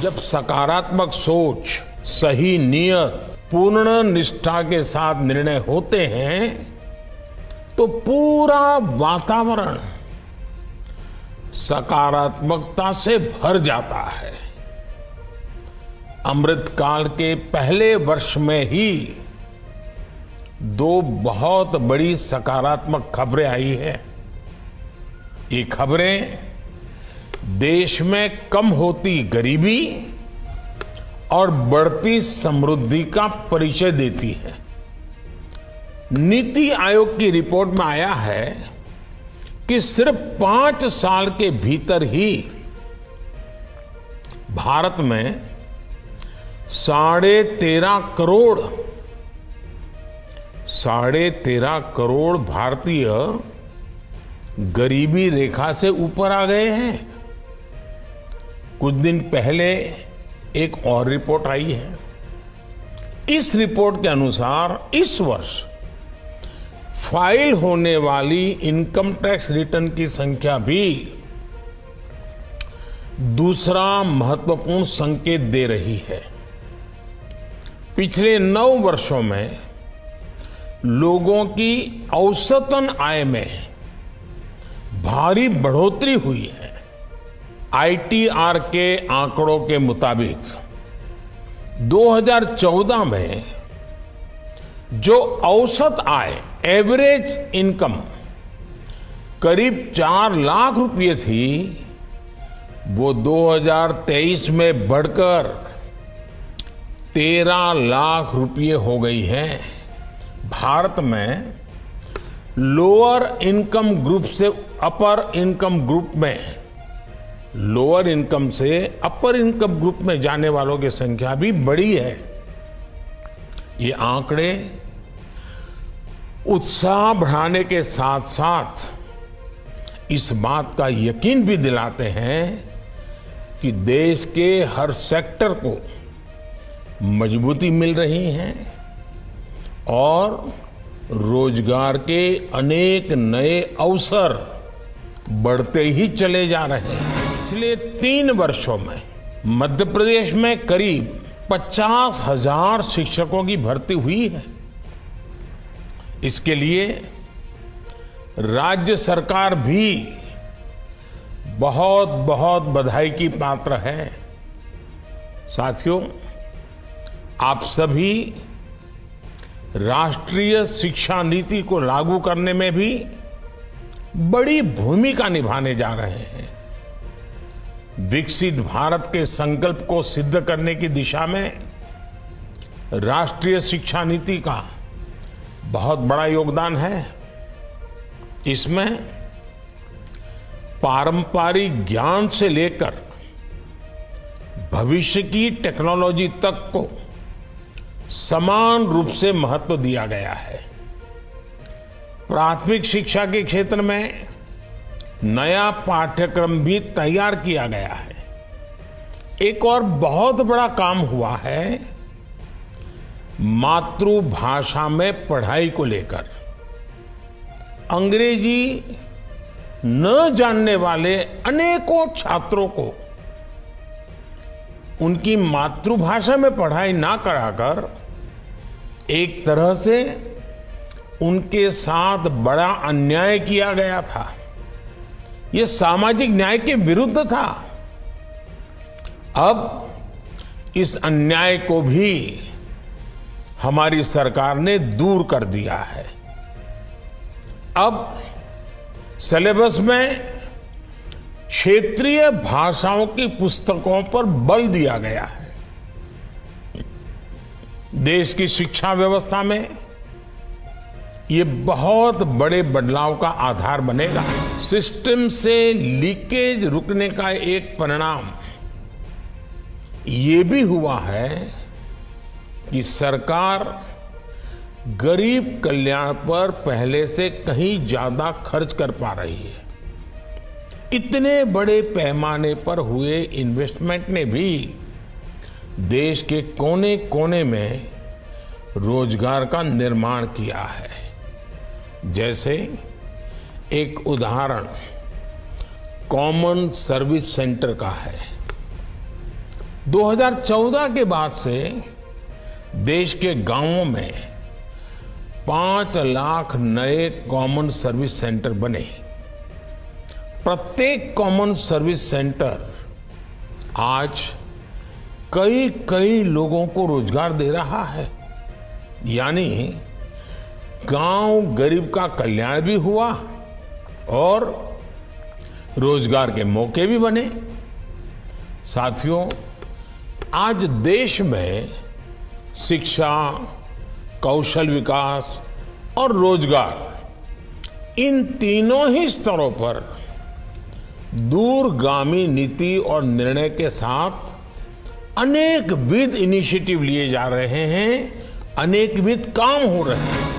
जब सकारात्मक सोच, सही नियत, पूर्ण निष्ठा के साथ निर्णय होते हैं तो पूरा वातावरण सकारात्मकता से भर जाता है। अमृतकाल के पहले वर्ष में ही 2 बहुत बड़ी सकारात्मक खबरें आई है। ये खबरें देश में कम होती गरीबी और बढ़ती समृद्धि का परिचय देती है। नीति आयोग की रिपोर्ट में आया है कि सिर्फ 5 साल के भीतर ही भारत में 13.5 करोड़ भारतीय गरीबी रेखा से ऊपर आ गए हैं। कुछ दिन पहले एक और रिपोर्ट आई है। इस रिपोर्ट के अनुसार इस वर्ष फाइल होने वाली इनकम टैक्स रिटर्न की संख्या भी दूसरा महत्वपूर्ण संकेत दे रही है। पिछले 9 वर्षों में लोगों की औसतन आय में भारी बढ़ोतरी हुई है। आईटीआर के आंकड़ों के मुताबिक 2014 में जो औसत आय, एवरेज इनकम करीब 4 लाख रुपए थी, वो 2023 में बढ़कर 13 लाख रुपए हो गई है। भारत में लोअर इनकम ग्रुप से अपर इनकम ग्रुप में, लोअर इनकम से अपर इनकम ग्रुप में जाने वालों की संख्या भी बढ़ी है। ये आंकड़े उत्साह बढ़ाने के साथ साथ इस बात का यकीन भी दिलाते हैं कि देश के हर सेक्टर को मजबूती मिल रही है और रोजगार के अनेक नए अवसर बढ़ते ही चले जा रहे हैं। पिछले 3 वर्षों में मध्य प्रदेश में करीब 50,000 शिक्षकों की भर्ती हुई है। इसके लिए राज्य सरकार भी बहुत बहुत बधाई की पात्र है। साथियों, आप सभी राष्ट्रीय शिक्षा नीति को लागू करने में भी बड़ी भूमिका निभाने जा रहे हैं। विकसित भारत के संकल्प को सिद्ध करने की दिशा में राष्ट्रीय शिक्षा नीति का बहुत बड़ा योगदान है। इसमें पारंपरिक ज्ञान से लेकर भविष्य की टेक्नोलॉजी तक को समान रूप से महत्व दिया गया है। प्राथमिक शिक्षा के क्षेत्र में नया पाठ्यक्रम भी तैयार किया गया है। एक और बहुत बड़ा काम हुआ है मातृभाषा में पढ़ाई को लेकर। अंग्रेजी न जानने वाले अनेकों छात्रों को उनकी मातृभाषा में पढ़ाई ना कराकर एक तरह से उनके साथ बड़ा अन्याय किया गया था। यह सामाजिक न्याय के विरुद्ध था। अब इस अन्याय को भी हमारी सरकार ने दूर कर दिया है। अब सिलेबस में क्षेत्रीय भाषाओं की पुस्तकों पर बल दिया गया है। देश की शिक्षा व्यवस्था में ये बहुत बड़े बदलाव का आधार बनेगा। सिस्टम से लीकेज रुकने का एक परिणाम ये भी हुआ है कि सरकार गरीब कल्याण पर पहले से कहीं ज्यादा खर्च कर पा रही है। इतने बड़े पैमाने पर हुए इन्वेस्टमेंट ने भी देश के कोने कोने में रोजगार का निर्माण किया है। जैसे एक उदाहरण कॉमन सर्विस सेंटर का है। 2014 के बाद से देश के गांवों में 5 लाख नए कॉमन सर्विस सेंटर बने। प्रत्येक कॉमन सर्विस सेंटर आज कई कई लोगों को रोजगार दे रहा है। यानी गांव गरीब का कल्याण भी हुआ और रोजगार के मौके भी बने। साथियों, आज देश में शिक्षा, कौशल विकास और रोजगार, इन तीनों ही स्तरों पर दूरगामी नीति और निर्णय के साथ अनेकविध इनिशिएटिव लिए जा रहे हैं, अनेकविध काम हो रहे हैं।